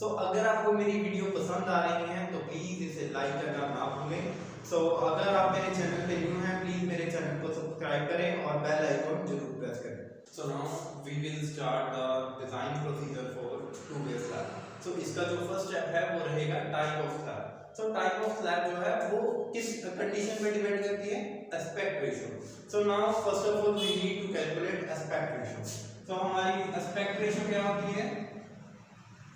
सो अगर आपको मेरी वीडियो पसंद आ रही है तो प्लीज इसे लाइक करना ना भूलें। सो अगर आप मेरे चैनल पे न्यू हैं प्लीज मेरे चैनल को सब्सक्राइब करें और बेल आइकन जरूर प्रेस करें। So now we will start the design procedure for two way slab. So इसका जो फर्स्ट स्टेप है वो रहेगा type of slab. So type of slab जो है वो किस कंडीशन पे डिपेंड करती है? Aspect ratio. So now first of all we need to calculate aspect ratio. तो हमारी एस्पेक्ट रेशियो क्या होती है?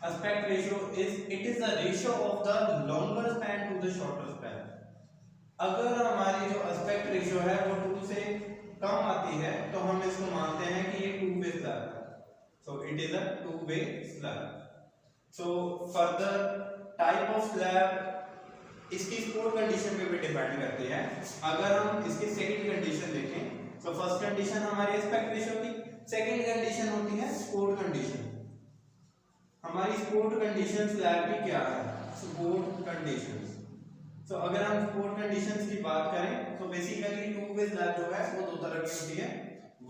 Aspect ratio is the ratio of the longer span to the shorter span. अगर हमारी जो एस्पेक्ट रेशियो है वो 2 से कम आती है तो हम इसको मानते हैं कि ये टू वे स्लैब है। So it is a to way slab. So further type of slab इसकी सपोर्ट कंडीशन पे भी डिपेंड करती है। अगर हम इसकी सेकंड कंडीशन देखें तो फर्स्ट कंडीशन हमारी एस्पेक्ट रेशियो की, सेकंड कंडीशन होती है सपोर्ट कंडीशन। हमारी सपोर्ट कंडीशन स्लैब की क्या है? Support conditions. सो अगर हम सपोर्ट कंडीशंस की बात करें तो बेसिकली टू वे स्लैब जो है वो दो तरह की होती है।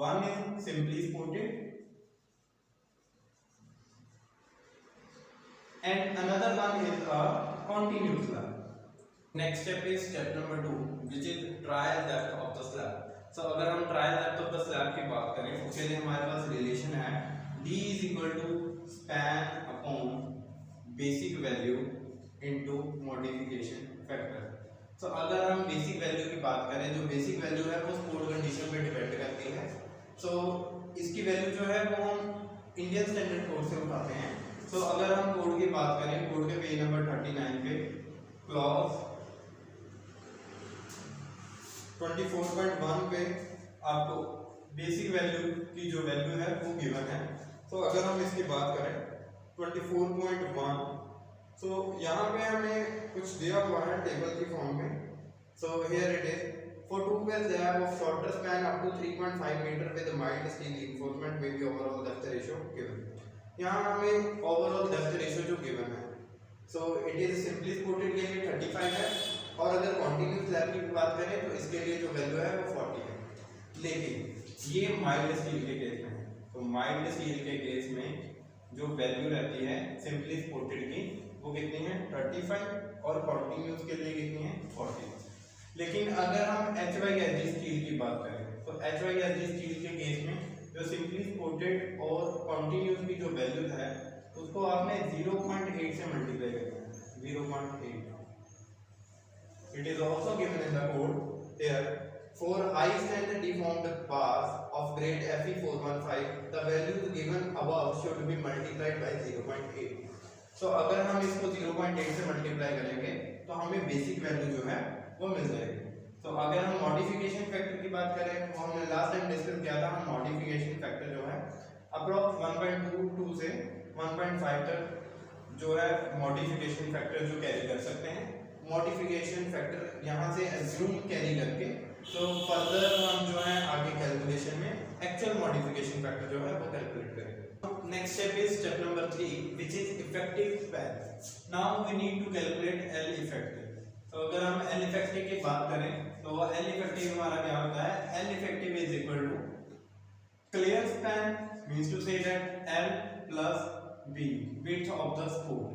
One is simply supported and another one is a continuous slab. Next step is step number 2 which is trial depth of the slab. So अगर हम trial depth of the slab की बात करें उसके लिए हमारे पास रिलेशन है d is equal to span upon basic value into modification factor. So अगर हम बेसिक वैल्यू की बात करें, जो बेसिक वैल्यू है वो सपोर्ट कंडीशन पे डिपेंड करती है। सो इसकी वैल्यू जो है वो हम इंडियन स्टैंडर्ड कोड से उठाते हैं। सो अगर हम कोड की बात करें, कोड के पेज नंबर 39 पे क्लॉज 24.1 पे आपको बेसिक वैल्यू की जो वैल्यू है वो गिवन है। तो अगर हम इसकी बात करें 24.1, सो यहाँ पे हमें कुछ दिया हुआ है टेबल की फॉर्म में। So here it is for two way slab of shorter span up to 3.5 metre with mild steel reinforcement में be overall depth ratio given. यहाँ हमें ओवरऑल डेप्थ रेशियो जो गिवन है, so it is simply supported के लिए 35 है और अगर कॉन्टिन्यूअस स्लैब की बात करें तो इसके लिए जो वैल्यू है वो 40 है। लेकिन ये माइल्ड स्टील के केस में है, तो माइल्ड स्टील के केस में जो वैल्यू रहती है सिंपली सपोर्टेड की वो कितनी है? 35 और कॉन्टिन्यूअस के लिए कितनी है? 40। लेकिन अगर हम HYSG स्टील की बात करें तो HYSG स्टील के केस में जो सिंपली सपोर्टेड और कॉन्टिन्यूअस की जो वैल्यू है उसको आपने 0.8 से मल्टीप्लाई करना है। 0.8 it is also given in the code here for high strength deformed bars of grade Fe415 the values given above should be multiplied by 0.8। so अगर हम इसको 0.8 से मल्टीप्लाई करेंगे तो हमें बेसिक वैल्यू जो है वो मिल जाएगी। तो अगर हम मॉडिफिकेशन फैक्टर की बात करें तो हमने लास्ट टाइम डिस्कस किया था, हम मॉडिफिकेशन फैक्टर जो है अप्रॉक्स 1.22 से 1.5 तक जो है मॉडिफिकेशन फैक्टर जो कैरी कर सकते हैं। मॉडिफिकेशन फैक्टर यहाँ से एज्यूम कैरी करके तो फर्दर हम जो है आगे कैलकुलेशन में एक्चुअल मॉडिफिकेशन फैक्टर जो है वो कैलकुलेट करेंगे। Next step is step number 3 which is effective span. Now we need to calculate L effective. तो अगर हम L इफेक्टिव की बात करें तो L इफेक्टिव हमारा क्या होता है? L effective is equal to clear span means to say that L plus B width of the spool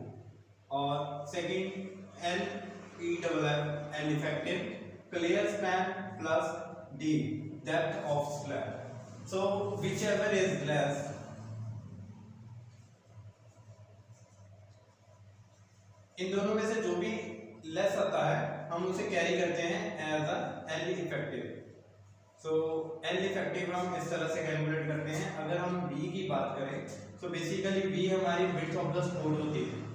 और second L L effective clear span plus D depth of slab. So whichever is less, इन दोनों में से जो भी less आता है हम उसे कैरी करते हैं as a L effective। So L effective हम इस तरह से कैलकुलेट करते हैं। अगर हम B की बात करें तो बेसिकली B हमारी width of the spool होती है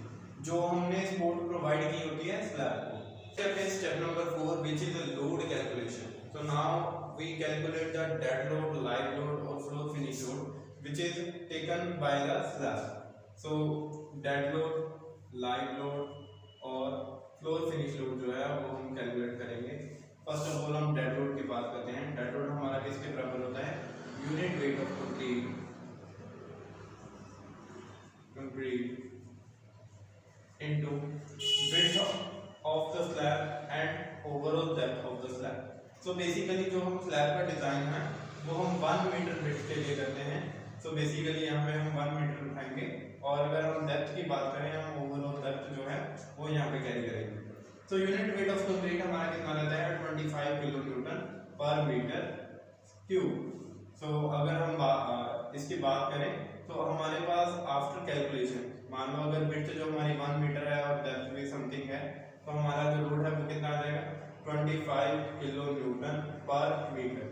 जो हमने सपोर्ट प्रोवाइड की होती है स्लैब को। Step number 4 which is a load calculation. So now we calculate the dead load, live load और floor finish load which is taken by the slab. So dead load, live load और floor finish load जो है वो हम calculate करेंगे। First of all हम dead load की बात करते हैं। डेड लोड हमारा किसके बराबर होता है? Unit weight of concrete into width of the slab and overall depth of the slab. So basically जो हम स्लैब का डिजाइन है वो हम 1 मीटर विड्थ के लिए करते हैं। So basically यहाँ पे हम 1 मीटर उठाएंगे और अगर हम डेप्थ की बात करें, हम ओवरऑल डेप्थ जो है वो यहाँ पे कैरी करेंगे। तो यूनिट वेट ऑफ कंक्रीट हमारा कितना रहता है 25 किलो न्यूटन पर मीटर क्यूब। तो अगर हम इसकी बात करें तो हमारे पास आफ्टर कैलकुलेशन मान लो अगर विड्थ जो हमारी 1 मीटर है और डेप्थ भी समथिंग है, तो हमारा जो लोड है वो कितना आ जाएगा 25 किलो न्यूटन पर मीटर।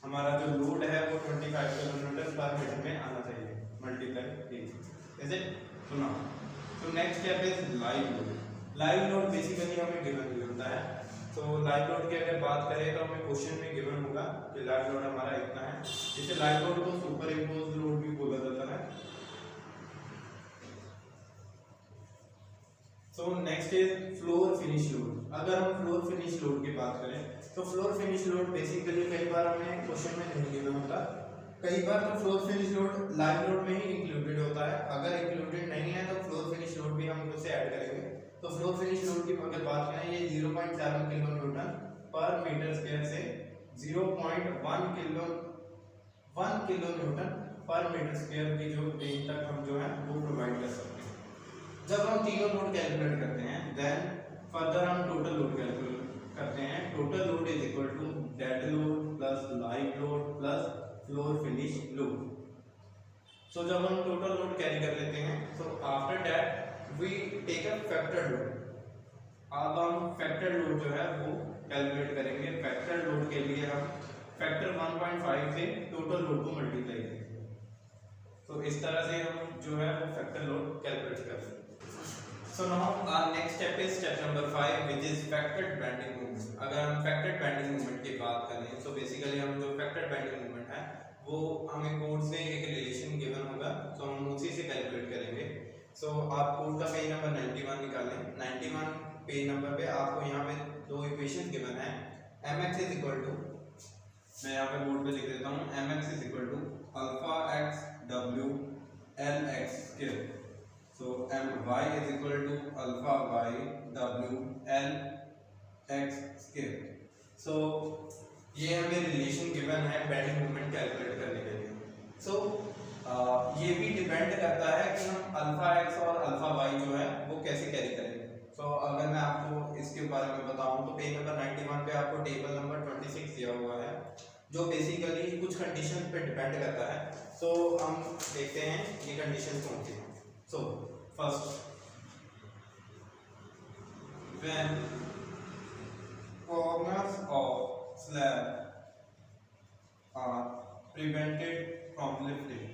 हमारा जो लोड है वो 25 किलो न्यूटन पर मीटर में आना चाहिए मल्टीप्लाई इज इट। सुना। तो next step is live load. Live load basically हमें गिवन होता है। तो लाइव लोड की अगर बात करें तो हमें क्वेश्चन में गिवन होगा कि लाइव लोड हमारा इतना है। इसे लाइव लोड को सुपर इम्पोज्ड लोड भी बोला जाता है। So next is floor finish load. अगर हम फ्लोर फिनिश लोड की बात करें तो फ्लोर फिनिश लोड बेसिकली कई बार हमें क्वेश्चन में नहीं गिवन होता, कई बार तो floor finish load live load में ही इंक्लूडेड होता है। अगर इंक्लूडेड नहीं है तो फ्लोर फिनिश लोड भी हम उससे ऐड करेंगे। तो फ्लोर फिनिश लोड की अगर बात करें, ये 0.7 किलो न्यूटन पर मीटर स्क्वायर से 0.1 किलो न्यूटन पर मीटर स्क्वायर की जो रेंज तक हम जो है वो प्रोवाइड कर सकते हैं। जब हम तीनों लोड कैलकुलेट करते हैं देन फर्दर हम टोटल लोड कैलकुलेट करते हैं। Total load is equal to dead load plus live load plus floor finish load. So जब हम टोटल लोड कैरी कर लेते हैं तो after that we take a factor load. अब हम फैक्टर लोड जो है वो कैलकुलेट करेंगे। फैक्टर लोड के लिए हम फैक्टर 1.5 से टोटल लोड को मल्टीप्लाई करेंगे। तो इस तरह से हम जो है वो फैक्टर लोड कैलकुलेट कर सकते हैं। So now our next step is step number 5 which is factored bending moment। अगर हम factored bending moment की बात करें तो बेसिकली हम जो factored bending moment है वो हमें कोड से एक रिलेशन गिवन होगा, तो हम उसी से कैलकुलेट करेंगे। सो आप कोड का पेज नंबर 91 निकालें। 91 पेज नंबर पे आपको यहाँ पे दो इक्वेशन गिवन है। mx इज इक्वल टू, मैं यहाँ पे बोर्ड पे लिख देता हूँ, mx is equal to alpha x डब्ल्यू l x square. So my is equal to alpha y w l x square। So ये हमें रिलेशन गिवन है बेंडिंग मोमेंट कैलकुलेट करने के लिए। So ये भी डिपेंड करता है कि हम अल्फा x और अल्फा y जो है वो कैसे कैरी करेंगे। So अगर मैं आपको इसके बारे में बताऊं तो पेज नंबर 91 पे आपको टेबल नंबर 26 दिया हुआ है जो बेसिकली कुछ कंडीशन पे डिपेंड करता है। So हम देखते हैं ये कंडीशन कौन सी है। So first, when corners of slab are prevented from lifting,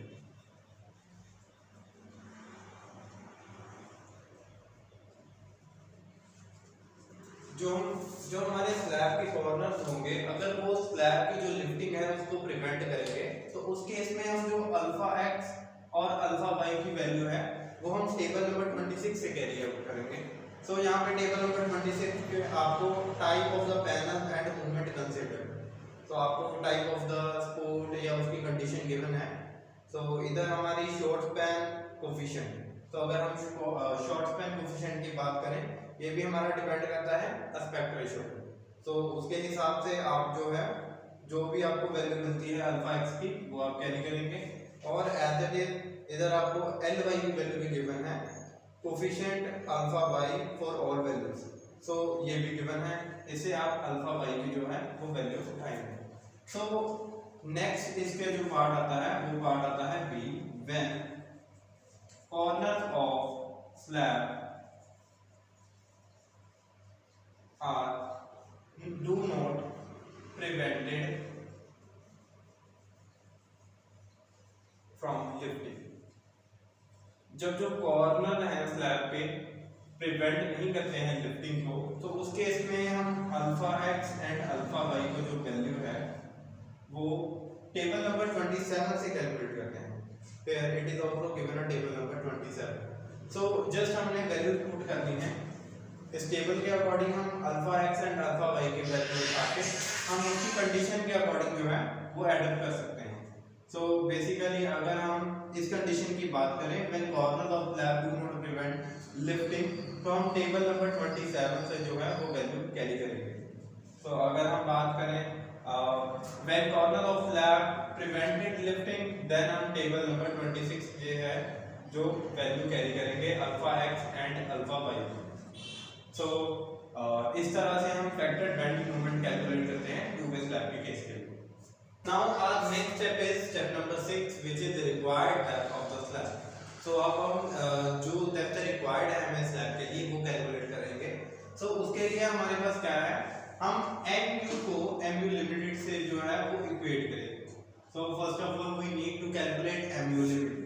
जो हमारे स्लैब के कॉर्नर्स होंगे अगर वो स्लैब की जो लिफ्टिंग है उसको प्रिवेंट करेंगे तो उस केस में हम जो अल्फा एक्स और अल्फा वाई की वैल्यू है वो हम टेबल नंबर 26 से कैरी आउट करेंगे। सो यहाँ पे टेबल नंबर 26 पे आपको type of the panel and movement consider, तो आपको टाइप ऑफ द सपोर्ट या उसकी कंडीशन गिवन है। सो इधर हमारी शॉर्ट स्पैन कोफिशिएंट, तो अगर हम शॉर्ट स्पैन कोफिशिएंट की बात करें ये भी हमारा डिपेंड करता है एस्पेक्ट रेशियो पे। तो उसके हिसाब से आप जो है जो भी आपको वैल्यू मिलती है अल्फा एक्स की वो आप कैरी करेंगे। और एज इट इज इधर आपको एल वाई की वैल्यू भी गिवन है, coefficient alpha Y for all values. So ये भी गिवन है, इससे आप अल्फा वाई की जो है वो वैल्यू उठाएंगे। सो नेक्स्ट इसके जो पार्ट आता है वो पार्ट आता है B, when corner of slab are do not prevented from lifting। जब जो कॉर्नर है स्लैब पे प्रिवेंट नहीं करते हैं लिफ्टिंग को तो उस केस में हम alpha x and alpha y को जो वैल्यू है वो टेबल नंबर 27 से कैलकुलेट करते हैं। फिर it is also given a table number 27। So just हमने वैल्यू पुट करनी है इस टेबल के अकॉर्डिंग। हम alpha x and alpha y की वैल्यू उठा के हम उसकी कंडीशन के अकॉर्डिंग जो है वो एडअप कर सकते हैं। सो बेसिकली अगर हम इस कंडीशन की बात करें when corner of slab do not prevent lifting तो हम टेबल नंबर 27 से जो है वो वैल्यू कैरी करेंगे। तो अगर हम बात करें when corner of slab prevented lifting then हम टेबल नंबर 26 ये है जो वैल्यू कैरी करेंगे alpha x and alpha Y. So इस तरह से हम फैक्टर्ड बेंडिंग मोमेंट कैलकुलेट करते हैं टू वे स्लैब के केस के लिए। Now our next step is step number 6, which is the required depth of the slab. So अब हम जो depth required है हमें स्लैब के लिए वो कैलकुलेट करेंगे। So उसके लिए हमारे पास क्या है, हम mu को mu limited से जो है वो इक्वेट करेंगे। So first of all we need to calculate mu limited.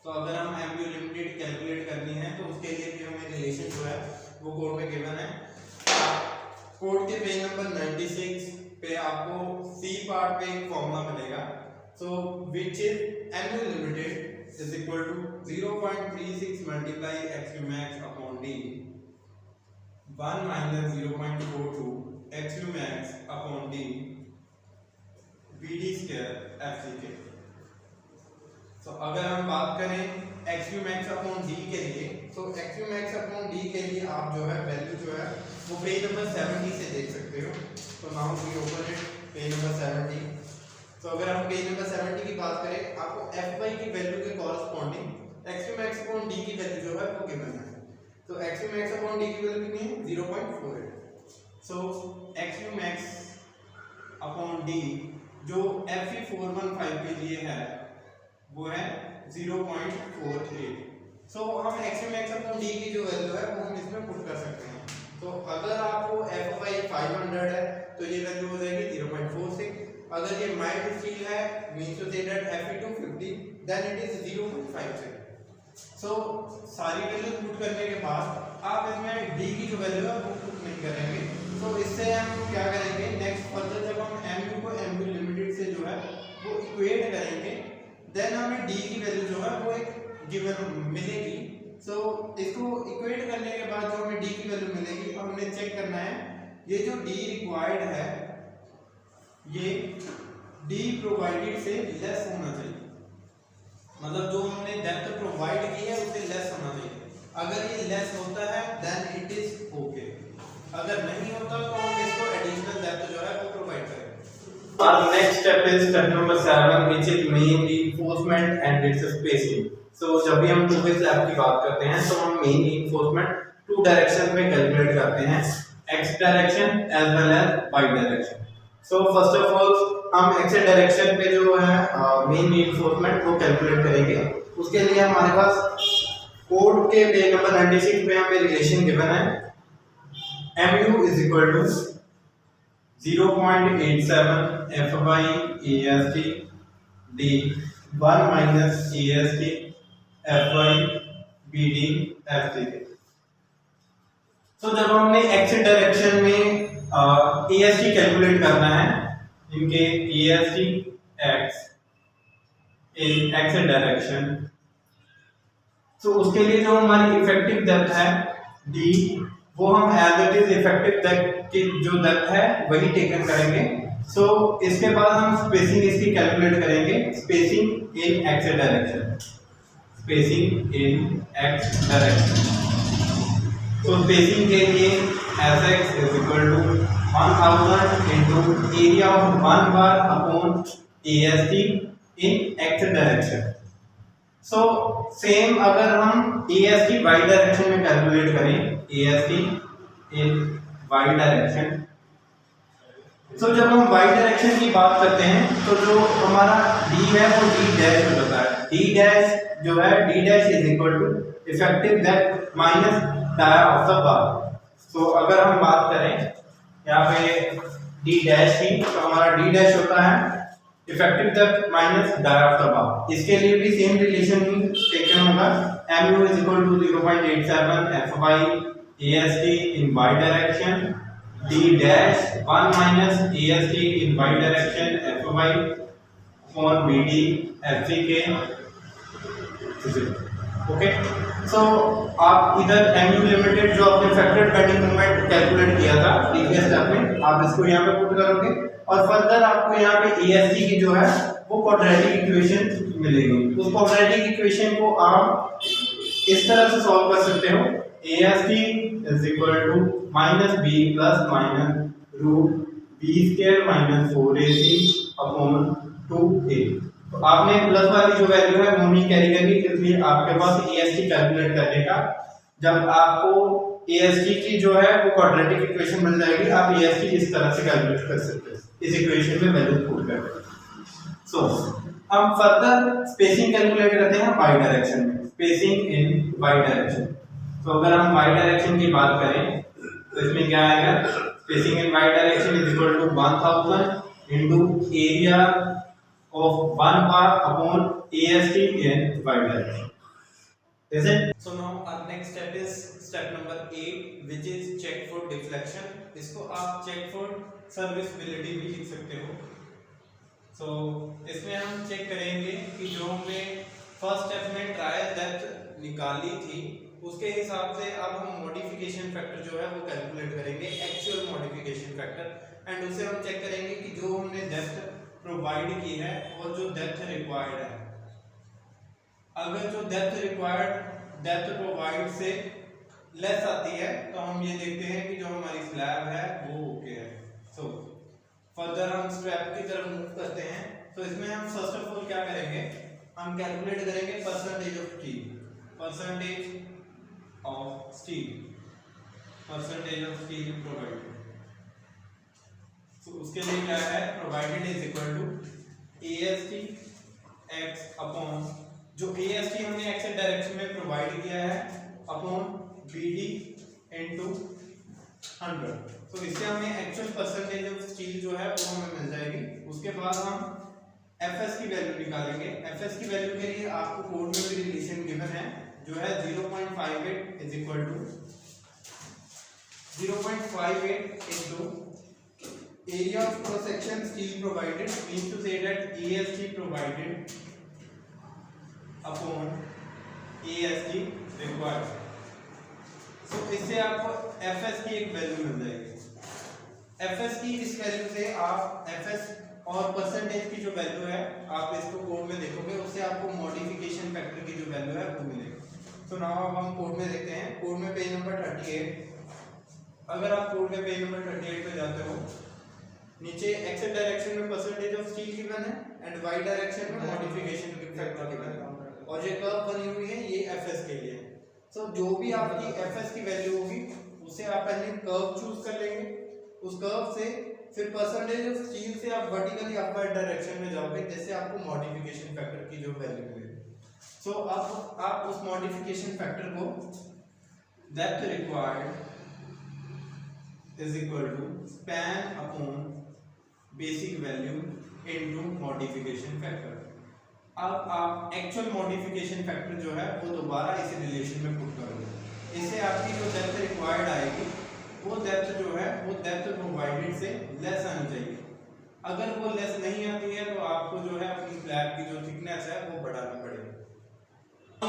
तो अगर हम mu limited कैलकुलेट करनी है तो उसके लिए भी हमें रिलेशन जो है वो कोड में गिवन है। कोड के पेज नंबर 96 पे आपको सी पार्ट पे एक फॉर्मूला मिलेगा। So which is mu limited is equal to 0.36 multiply x q max upon d 1 minus 0.42 x q max upon d bd square fck। तो अगर हम बात करें x q max upon d के लिए, तो x q max upon d के लिए आप जो है वैल्यू जो है वो पेज नंबर 70 से देख सकते हो। तो now we open it page number 70। तो अगर हम पेज नंबर 70 की बात करें, आपको fy की वैल्यू के corresponding x q max upon d की वैल्यू जो है वो गिवन है। तो x q max upon d की वैल्यू कितनी है, 0.48। सो x q max upon d जो fe415 के लिए है वो है 0.48। सो हम x q max upon d की जो वैल्यू है वो हम इसमें पुट कर सकते हैं। तो अगर आपको fy 500 है तो ये वैल्यू हो जाएगी 0.46। अगर ये माइल्ड स्टील है means to say that fe250 then it is 0.56। So सारी वैल्यू पुट करने के बाद आप इसमें d की जो वैल्यू है वो पुट नहीं करेंगे। तो इससे हम क्या करेंगे, नेक्स्ट फर्दर जब हम mu को mu लिमिटेड से जो है वो इक्वेट करेंगे देन हमें d की वैल्यू जो है वो एक गिवन मिलेगी। सो इसको इक्वेट करने के बाद जो हमें d की वैल्यू मिलेगी तो हमने चेक करना है ये जो d रिक्वायर्ड है ये d प्रोवाइडेड से लेस होना चाहिए, मतलब जो हमने डेप्थ प्रोवाइड की है उससे लेस होना चाहिए। अगर ये लेस होता है देन इट इज ओके, अगर नहीं होता तो हम इसको एडिशनल डेप्थ जो है वो प्रोवाइड करेंगे। Our next step is step number 7, which is main reinforcement and its spacing. So जब भी हम टू वे स्लैब की बात करते हैं तो हम मेन reinforcement टू डायरेक्शन में कैलकुलेट करते हैं, x direction as well as y direction. So first of all हम x डायरेक्शन पे जो है मेन reinforcement वो कैलकुलेट करेंगे। उसके लिए हमारे पास कोड के पेज नंबर 96 पे हमें रिलेशन गिवन है mu is equal to 0.87 fy ast d 1 minus ast fy bd ft। तो जब हमने x डायरेक्शन में ast कैलकुलेट करना है, इनके ast x इन x डायरेक्शन, तो उसके लिए जो हमारी इफेक्टिव डेप्थ है d वो हम as it is effective depth की जो डेप्थ है वही टेकन करेंगे। सो इसके बाद हम स्पेसिंग इसकी कैलकुलेट करेंगे, स्पेसिंग इन x डायरेक्शन, स्पेसिंग इन x डायरेक्शन। तो स्पेसिंग के लिए sx is equal to 1000 into area of 1 bar upon ast in x direction. So same अगर हम ast y डायरेक्शन में कैलकुलेट करें, ast इन y डायरेक्शन, तो जब हम y डायरेक्शन की बात करते हैं तो जो हमारा d है वो d डैश हो जाता है। d डैश जो है d dash is equal to effective depth minus dia of the bar. तो अगर हम बात करें यहाँ पे d डैश की, तो हमारा d डैश होता है effective depth minus dia of the bar. इसके लिए भी सेम रिलेशन टेकन होगा, mu is equal to 0.87 fy ast in y direction d dash 1 minus ast in y direction fy upon bd fck। Okay, so आप इधर mu limited जो आपने factored bending moment calculate किया था previous step में, आप इसको यहाँ पे पुट करोगे और फर्दर आपको यहाँ पे ast की जो है वो क्वाड्रेटिक इक्वेशन मिलेगी। उस क्वाड्रेटिक इक्वेशन को आप इस तरह से सॉल्व कर सकते हो, ast is equal to minus b plus minus root b square minus 4ac upon 2a। तो आपने प्लस वाली जो वैल्यू है वो नहीं कैरी करनी, इसलिए आपके पास AST कैलकुलेट करने का, जब आपको AST की जो है वो क्वाड्रेटिक इक्वेशन मिल जाएगी, आप AST इस तरह से कैलकुलेट कर सकते हैं, इस इक्वेशन में वैल्यू पुट करके। सो हम फर्दर स्पेसिंग कैलकुलेट करते हैं y डायरेक्शन में, स्पेसिंग इन y डायरेक्शन। तो अगर हम y डायरेक्शन की बात करें तो इसमें क्या आएगा, spacing in y direction is equal to 1000 into area of 1 bar upon AST in y direction. Is it? So now our next step is step number 8, which is check for deflection. इसको आप check for serviceability भी लिख सकते हो। So इसमें हम check करेंगे कि जो हमने फर्स्ट स्टेप में ट्रायल डेप्थ निकाली थी उसके हिसाब से अब हम मॉडिफिकेशन फैक्टर जो है वो कैलकुलेट करेंगे, एक्चुअल मॉडिफिकेशन फैक्टर, एंड उसे हम चेक करेंगे कि जो हमने डेप्थ प्रोवाइड की है और जो डेप्थ रिक्वायर्ड है, अगर जो डेप्थ प्रोवाइड से लेस आती है तो हम ये देखते हैं कि जो हमारी स्लैब है वो ओके है। सो फर्दर हम स्टेप की तरफ मूव करते हैं। तो इसमें हम फर्स्ट ऑफ ऑल क्या करेंगे, हम कैलकुलेट करेंगे percentage of steel, percentage of steel provided. तो उसके लिए क्या है, provided is equal to AST x upon जो AST हमने x डायरेक्शन में प्रोवाइड किया है अपॉन BD इनटू 100। तो इससे हमें एक्चुअल परसेंटेज ऑफ स्टील जो है वो हमें मिल जाएगी। उसके बाद हम FS की वैल्यू निकालेंगे। FS की वैल्यू के लिए आपको कोड में भी रिलेशन गिवन है जो है 0.58 is equal to 0.58 into area of cross section steel provided, means to say that AST provided upon AST required. तो इससे आपको FS की एक वैल्यू मिल जाएगी। FS की इस वैल्यू से आप FS और परसेंटेज की जो वैल्यू है आप इसको कोड में देखोगे, उससे आपको मॉडिफिकेशन फैक्टर की जो वैल्यू है वो मिलेगी। तो नाउ अब हम कोड में देखते हैं। कोड में पेज नंबर 38, अगर आप कोड में पेज नंबर 38 पे जाते हो, नीचे x डायरेक्शन में परसेंटेज ऑफ स्टील गिवन है एंड y डायरेक्शन में मॉडिफिकेशन फैक्टर गिवन है, और ये कर्व बनी हुई है ये FS के लिए। तो जो भी आपकी FS की वैल्यू होगी उससे आप पहले कर्व चूज कर लेंगे, उस कर्व से फिर परसेंटेज ऑफ स्टील से आप वर्टिकली अपवर्ड डायरेक्शन में जाओगे, जैसे आपको मॉडिफिकेशन फैक्टर की जो वैल्यू मिलेगी। सो अब आप उस मॉडिफिकेशन फैक्टर को depth required is equal to span upon basic value into modification factor. अब आप एक्चुअल मॉडिफिकेशन फैक्टर जो है वो दोबारा इस रिलेशन में पुट करोगे, इससे आपकी जो डेप्थ रिक्वायर्ड आएगी वो डेप्थ जो है वो डेप्थ प्रोवाइडेड से लेस आनी चाहिए। अगर वो लेस नहीं आती है तो आपको जो है अपनी स्लैब की जो थिकनेस है वो बढ़ानी पड़ेगी।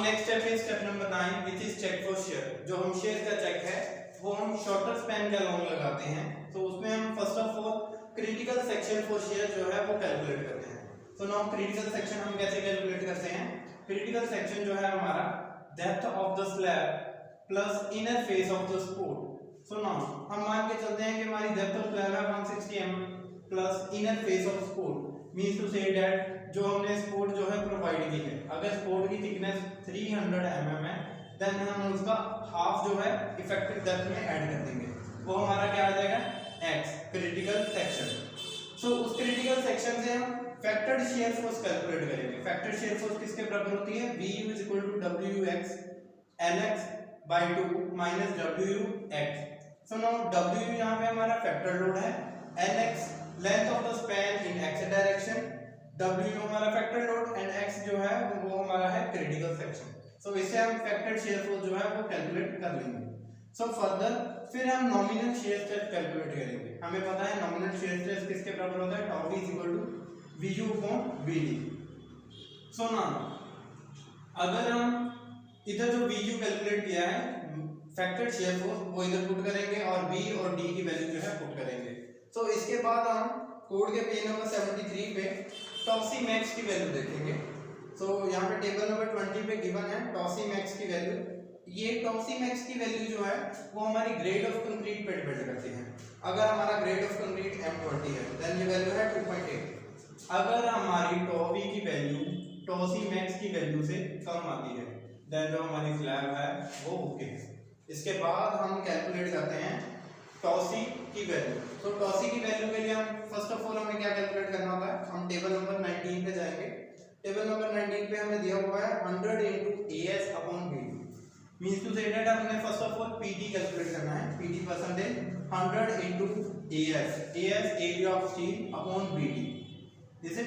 नेक्स्ट स्टेप है step number 9, which is check for shear. जो हम शेयर का चेक है वो हम शॉर्टर स्पैन का लॉन्ग लगाते हैं। तो उसमें हम first of all critical section for shear जो है वो कैलकुलेट करते हैं। तो नाउ क्रिटिकल सेक्शन हम कैसे कैलकुलेट करते हैं, क्रिटिकल सेक्शन जो है हमारा depth of the slab plus inner face of the support. So now हम मान के चलते हैं कि हमारी डेप्थ ऑफ स्लैब है 160 mm plus inner face of support, means to say that जो हमने सपोर्ट जो है प्रोवाइड की है, अगर सपोर्ट की थिकनेस 300 mm है देन हम उसका हाफ जो है इफेक्टिव डेप्थ में ऐड कर देंगे, वो हमारा क्या आ जाएगा x क्रिटिकल सेक्शन। सो उस क्रिटिकल सेक्शन से हम फैक्टर्ड शियर फोर्स कैलकुलेट करेंगे। फैक्टर्ड शियर फोर्स किसके बराबर होती है, VU = WX LX by 2 minus WUX। So now W यहाँ पे हमारा फैक्टर लोड है, LX length of the span in x direction, W हमारा फैक्टर लोड एंड x जो है वो हमारा है क्रिटिकल सेक्शन। सो इससे हम फैक्टर्ड शियर फोर्स जो है वो कैलकुलेट कर लेंगे। सो फर्दर फिर हम नॉमिनल शियर स्ट्रेस कैलकुलेट करेंगे। हमें पता है नॉमिनल शियर स्ट्रेस किसके बराबर होता है, tau = VU/BD। सो नाउ अगर हम इधर जो VU कैलकुलेट किया है फैक्टर्ड शियर फोर्स वो इधर पुट करेंगे और V और D की वैल्यू जो है पुट करेंगे। सो इसके बाद हम कोड के पेज नंबर 73 पे टॉसी मैक्स की वैल्यू देखेंगे। सो यहाँ पे टेबल नंबर 20 पे गिवन है टॉसी मैक्स की वैल्यू। ये टॉसी मैक्स की वैल्यू जो है वो हमारी ग्रेड ऑफ कंक्रीट पे डिपेंड करती है। अगर हमारा ग्रेड ऑफ कंक्रीट M20 है देन ये वैल्यू है 2.8, अगर हमारी टॉ वी की वैल्यू टॉ सी मैक्स की वैल्यू से कम आती है देन जो हमारी स्लैब है वो ओके है। इसके बाद हम कैलकुलेट करते हैं टॉ सी की वैल्यू। तो टॉ सी की वैल्यू के लिए हम फर्स्ट ऑफ ऑल हमें क्या कैलकुलेट करना होता है, हम टेबल नंबर 19 पे जाएंगे। टेबल नंबर 19 पे हमें दिया हुआ है 100 into AS upon BD। Means to say that हमने first of all PD calculate करना है। PD percentage 100 into AS area of steel upon BD। जैसे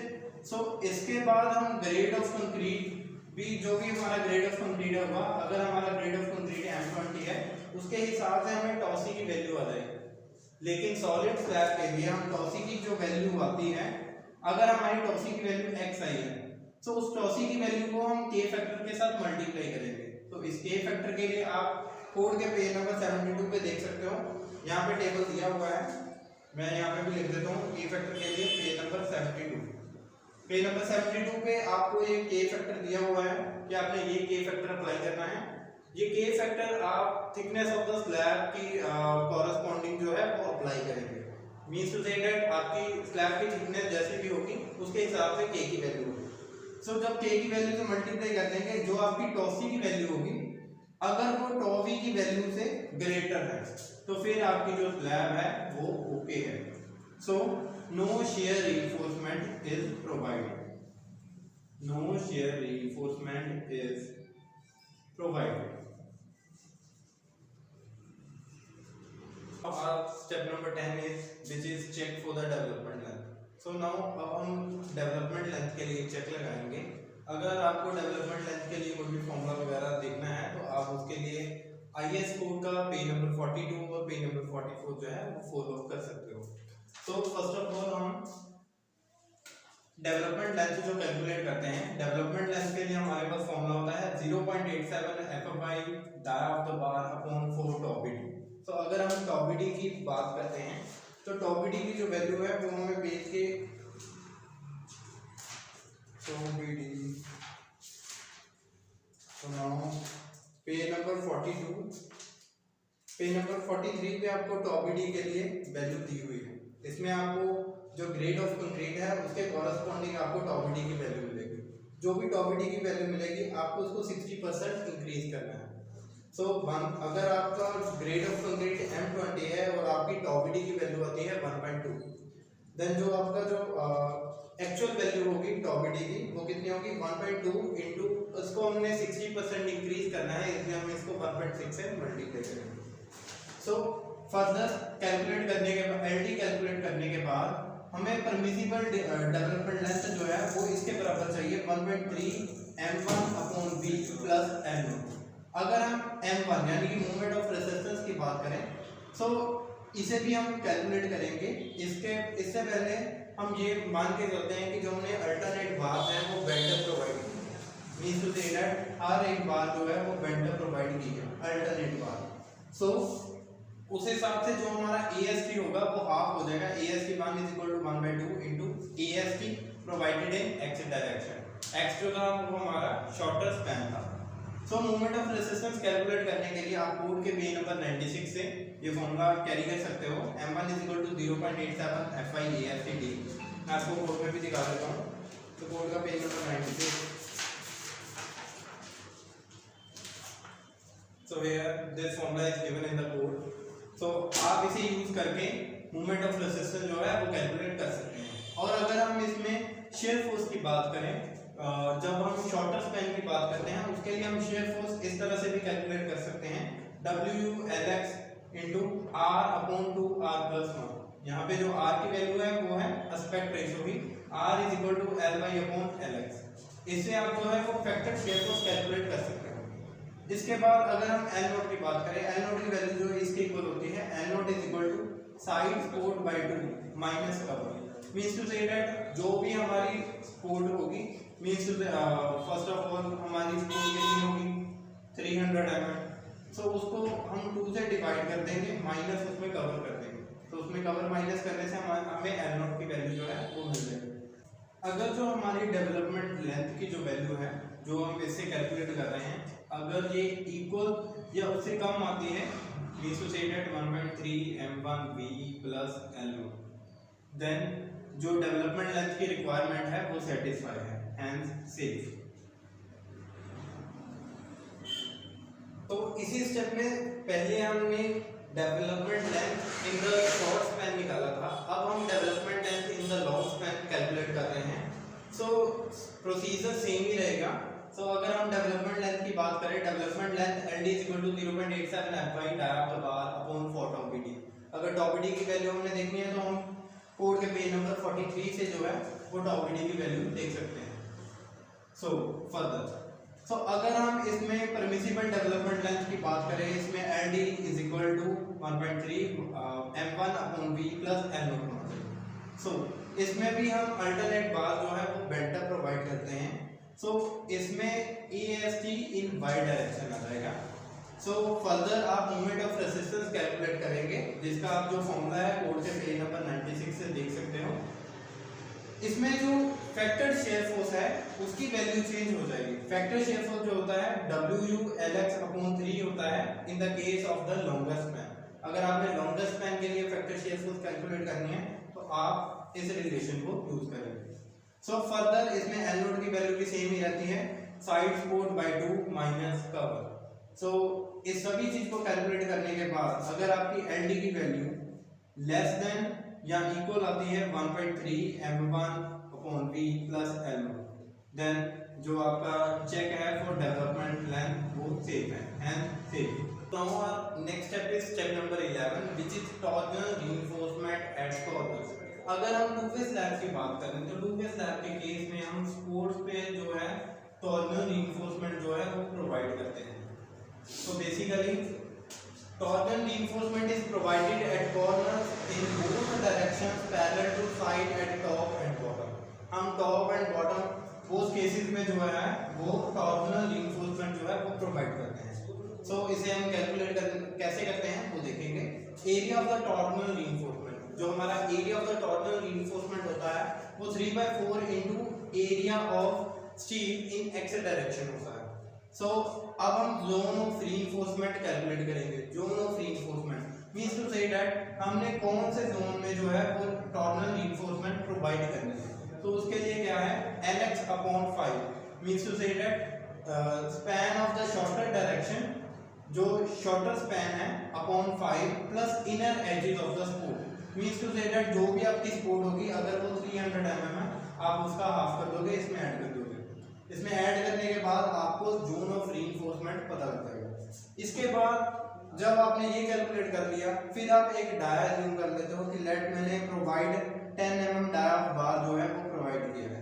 सो इसके बाद हम ग्रेड ऑफ कंक्रीट भी, जो भी हमारा ग्रेड ऑफ कंक्रीट होगा, अगर हमारा ग्रेड ऑफ कंक्रीट M20 है उसके हिसाब से हमें टॉ सी की वैल्यू आ जाएगी। लेकिन सॉलिड स्लैब के लिए हम टॉ सी की जो वैल्यू आती है, अगर हमारी टॉ सी की वैल्यू x आई है तो उस टॉ सी की वैल्यू को हम k फैक्टर के साथ मल्टीप्लाई करेंगे। तो इस k फैक्टर के लिए आप कोड के पेज नंबर 72 पे देख सकते हो, यहाँ पे टेबल दिया हुआ है, मैं यहाँ पे भी लिख देता हूँ k फैक्टर के लिए पेज नंबर 72। पेज नंबर 72 पे आपको ये k फैक्टर दिया हुआ है कि आपने ये k फैक्टर अप्लाई करना है। ये k फैक्टर आप थिकनेस ऑफ द स्लैब की कॉरेस्पॉन्डिंग जो है वो अप्लाई करेंगे। मींस टू से दैट आपकी स्लैब की थिकनेस जैसी भी होगी उसके हिसाब से k की वैल्यू होगी। सो जब k की वैल्यू से मल्टीप्लाई कर देंगे, जो आपकी टॉ सी की वैल्यू होगी अगर वो टॉ वी की वैल्यू से ग्रेटर है तो फिर आपकी जो स्लैब है वो ओके है। So no shear reinforcement is provided, no shear reinforcement is provided। अब step number 10 is which is check for the development length। so now अब हम development length के लिए चेक लगाएंगे। अगर आपको development length के लिए कोई भी फॉर्मूला वगैरह देखना है तो आप उसके लिए IS कोड का पेज नंबर 42 और पेज नंबर 44 जो है वो फॉलो कर सकते हो। तो फर्स्ट ऑफ ऑल हम डेवलपमेंट लेंथ जो कैलकुलेट करते हैं, डेवलपमेंट लेंथ के लिए हमारे पास फॉर्मूला होता है 0.87 FFI dia of the bar upon 4 tau BD। तो अगर हम टॉ BD की बात करते हैं तो टॉ BD की जो वैल्यू है वो हमें पेज के टॉ BD तो now page number 42, page number 43 पे आपको टॉ BD के लिए वैल्यू दी हुई है। इसमें आपको जो ग्रेड ऑफ कंक्रीट है उसके कॉरेस्पॉन्डिंग आपको टॉ BD की वैल्यू मिलेगी। जो भी टॉ BD की वैल्यू मिलेगी आपको उसको 60% इंक्रीज करना है। सो अगर आपका ग्रेड ऑफ कंक्रीट M20 है और आपकी टॉ BD की वैल्यू आती है 1.2, देन जो आपका जो एक्चुअल वैल्यू होगी टॉ BD की वो कितनी होगी 1.2 इंटू उसको हमने 60% इंक्रीज करना है, इसलिए हम इसको 1.6 से मल्टीप्लाई करेंगे। सो फर्दर कैलकुलेट करने के बाद LD कैलकुलेट करने के बाद हमें परमिसिबल डेवलपमेंट लेंथ जो है वो इसके बराबर चाहिए 1.3 M1 upon V plus N। अगर हम M1 यानी कि मूवमेंट ऑफ रेजिस्टेंस की बात करें तो इसे भी हम कैलकुलेट करेंगे। इससे पहले हम ये मान के चलते हैं कि जो हमने अल्टरनेट बार है वो बेंडर प्रोवाइड की है। मींस टू से दैट हर एक बार जो है वो बेंडर प्रोवाइड की है अल्टरनेट बार। सो उस हिसाब से जो हमारा AST होगा वो हाफ हो जाएगा। AST 1 is equal to 1/2 into AST provided in x direction. x जो था वो हमारा शॉर्टर स्पैन था। So movement of resistance calculate करने के लिए आप कोड के पेज नंबर 96 से ये फॉर्मूला कैरी कर सकते हो। M1 is equal to 0.87 FI AST D। मैं आपको कोड में भी दिखा देता हूँ। तो कोड का page number 96। So here this formula is given in the code। तो आप इसे यूज करके मूवमेंट ऑफ रेजिस्टेंस जो है वो कैलकुलेट कर सकते हैं। और अगर हम इसमें शेयर फोर्स की बात करें, जब हम शॉर्टर स्पैन की बात करते हैं उसके लिए हम शेयर फोर्स इस तरह से भी कैलकुलेट कर सकते हैं WLX into R upon 2R+1। यहाँ पे जो R की वैल्यू है वो है एस्पेक्ट रेशियो की, R is equal to L/LX। इससे आप जो है वो फैक्टर शेयर फोर्स कैलकुलेट कर सकते हैं। इसके बाद अगर हम L नोट की बात करें, L नोट की वैल्यू जो इसके इक्वल होती है L nought is equal to side support by 2 minus cover. Means to say that जो भी हमारी सपोर्ट होगी, means to first of all हमारी सपोर्ट कितनी होगी 300 mm। सो उसको हम 2 से डिवाइड कर देंगे माइनस उसमें कवर कर देंगे। तो उसमें कवर माइनस करने से हमें L नोट की वैल्यू जो है वो मिल जाएगी। अगर जो हमारी डेवलपमेंट लेंथ की जो वैल्यू है जो हम इससे कैलकुलेट कर रहे हैं, अगर ये इक्वल या उससे कम आती है, means to say that 1.3 M1 V प्लस L नोट, देन जो डेवलपमेंट लेंथ की रिक्वायरमेंट है वो सेटिस्फाई है, हैंस सेफ। तो इसी स्टेप में पहले हमने development length in the short span निकाला था, अब हम development length in the long span calculate कर रहे हैं। सो प्रोसीजर सेम ही रहेगा। सो अगर हम डेवलपमेंट लेंथ की बात करें, development length LD = 0.87 f/d dia bar upon 4 tau PD। अगर tau PD की वैल्यू हमने देखनी है तो हम कोड के पेज नंबर 43 से जो है वो tau PD की वैल्यू देख सकते हैं। सो फर्दर अगर हम इसमें परमिसिबल डेवलपमेंट लेंथ की बात करें, इसमें LD = 1.3 m1/v + L0। इसमें भी हम अल्टरनेट बार जो है वो बेंटर प्रोवाइड करते हैं। इसमें EST इन y डायरेक्शन आ जाएगा। फर्दर आप मोमेंट ऑफ रेजिस्टेंस कैलकुलेट करेंगे, जिसका आप जो फॉर्मूला है कोड के पेज नंबर 96 से देख सकते हो। इसमें जो फैक्टर्ड शेयर फोर्स है उसकी वैल्यू चेंज हो जाएगी। फैक्टर्ड शेयर फोर्स जो होता है WU/Lx/3 होता है in the case of the longest span. अगर आपने लॉन्गेस्ट स्पैन के लिए फैक्टर्ड शेयर फोर्स कैलकुलेट करनी है तो आप इस रिलेशन को यूज करेंगे। फर्दर इसमें L0 की वैल्यू भी सेम ही रहती है, side support by 2 minus cover. इस सभी चीज को कैलकुलेट करने के बाद अगर आपकी LD की वैल्यू लेस देन या इक्वल आती है 1.3 m1/v + L0, देन जो आपका चेक है फॉर डेवलपमेंट लेंथ वो सेफ है and safe. Now our next step is step number 11 which is torsional reinforcement at corners. अगर हम टू फेस स्लैब की बात करें तो टू फेस स्लैब के केस में हम सपोर्ट्स पे जो है टॉर्जनल रीइंफोर्समेंट जो है वो प्रोवाइड करते हैं। Basically torsional reinforcement is provided at corners in both directions parallel to side at top and bottom. हम top and bottom both cases में जो है वो टॉर्जनल रीइंफोर्समेंट जो है वो प्रोवाइड करते हैं। इसे हम कैलकुलेट कैसे करते हैं वो देखेंगे। Area of the torsional reinforcement, जो हमारा area of the torsional reinforcement होता है वो 3/4 into area of steel in x direction होता है। अब हम जोन ऑफ रीइंफोर्समेंट कैलकुलेट करेंगे। Zone of reinforcement means to say that हमने कौन से जोन में जो है वो टॉर्जनल रीइंफोर्समेंट प्रोवाइड करनी है। तो उसके लिए क्या है Lx/5 means to say that span of the shorter direction, जो शॉर्टर स्पैन है upon 5 plus inner edges of the support. Means to say that जो भी आपकी सपोर्ट होगी अगर वो 300 mm है आप उसका हाफ कर दोगे, इसमें ऐड कर दोगे। इसमें ऐड करने के बाद आपको जोन ऑफ रीइंफोर्समेंट पता लग जाएगा। इसके बाद जब आपने ये कैलकुलेट कर लिया फिर आप एक डाया अज्यूम कर लेते हो कि लेट मैंने provide 10 mm dia of bar जो है वो प्रोवाइड किया है।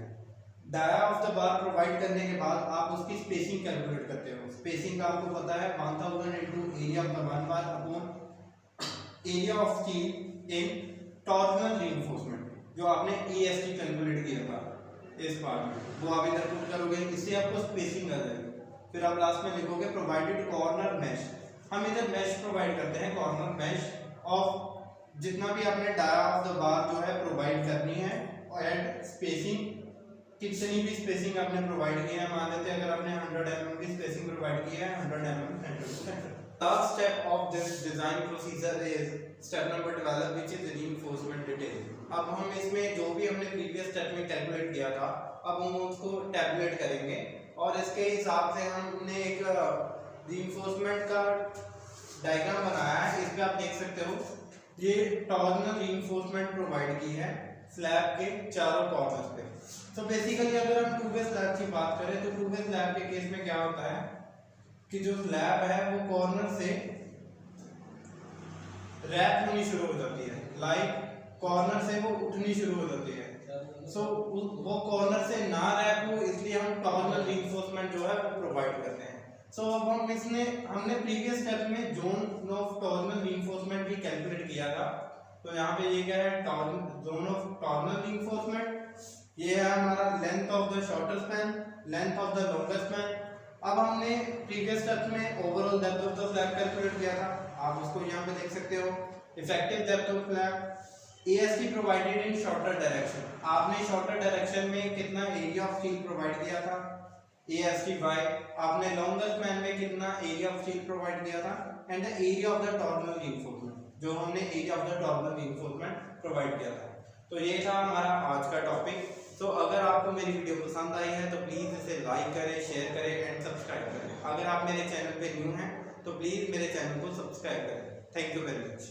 Dia of the bar provide करने के बाद आप उसकी स्पेसिंग कैलकुलेट करते हो। स्पेसिंग का आपको पता है 1000 into area of the one bar upon area of steel in torsional reinforcement, जो आपने EST कैलकुलेट किया था इस पार्ट में, वो आप इधर पुट करोगे, इससे आपको स्पेसिंग आ जाएगी। फिर आप लास्ट में लिखोगे प्रोवाइडेड कॉर्नर मैश। हम इधर मैश प्रोवाइड करते हैं, कॉर्नर मैश ऑफ जितना भी आपने डाया ऑफ द बार जो है प्रोवाइड करनी है, एंड स्पेसिंग कितनी भी स्पेसिंग आपने प्रोवाइड की है। मान लेते हैं अगर आपने 100 mm की स्पेसिंग प्रोवाइड की है, 100 mm centre to centre. Last step of this design procedure is step number 12 which is reinforcement detail. अब हम इसमें जो भी हमने प्रीवियस स्टेप में कैलकुलेट किया था अब हम उसको टैबुलेट करेंगे और इसके हिसाब से हमने एक रीइंफोर्समेंट का डायग्राम बनाया है। इस पे आप देख सकते हो ये टॉर्जनल रीइंफोर्समेंट प्रोवाइड की है स्लैब के चारों कॉर्नर्स पे। बेसिकली अगर हम टू वे स्लैब की बात करें तो टू वे स्लैब के केस में क्या होता है कि जो स्लैब है वो कॉर्नर से रैप होनी शुरू हो जाती है, लाइक कॉर्नर से वो उठनी शुरू हो जाती है। वो कॉर्नर से ना रैप हो इसलिए हम टॉर्जनल रीइंफोर्समेंट जो है वो प्रोवाइड करते हैं। अब हमने प्रीवियस स्टेप में जोन ऑफ टॉर्जनल रीइंफोर्समेंट भी कैलकुलेट किया था। तो यहाँ पे ये क्या है, जोन ऑफ टॉर्जनल रीइंफोर्समेंट, ये है हमारा length of the shorter span, length of the longer span. अब हमने प्रीवियस स्टेप में overall depth of the slab calculate किया था, आप उसको यहाँ पे देख सकते हो। Effective depth of slab AST provided in shorter direction, आपने शॉर्टर डायरेक्शन में कितना एरिया ऑफ स्टील प्रोवाइड किया था AST/y, आपने लॉन्गर स्पैन में कितना एरिया ऑफ स्टील प्रोवाइड किया था, and the area of the torsional reinforcement, जो हमने area of the torsional reinforcement provide किया था। तो ये था हमारा आज का टॉपिक। तो अगर आपको मेरी वीडियो पसंद आई है तो प्लीज़ इसे लाइक करें, शेयर करें एंड सब्सक्राइब करें। अगर आप मेरे चैनल पे न्यू हैं तो प्लीज़ मेरे चैनल को सब्सक्राइब करें। Thank you very much.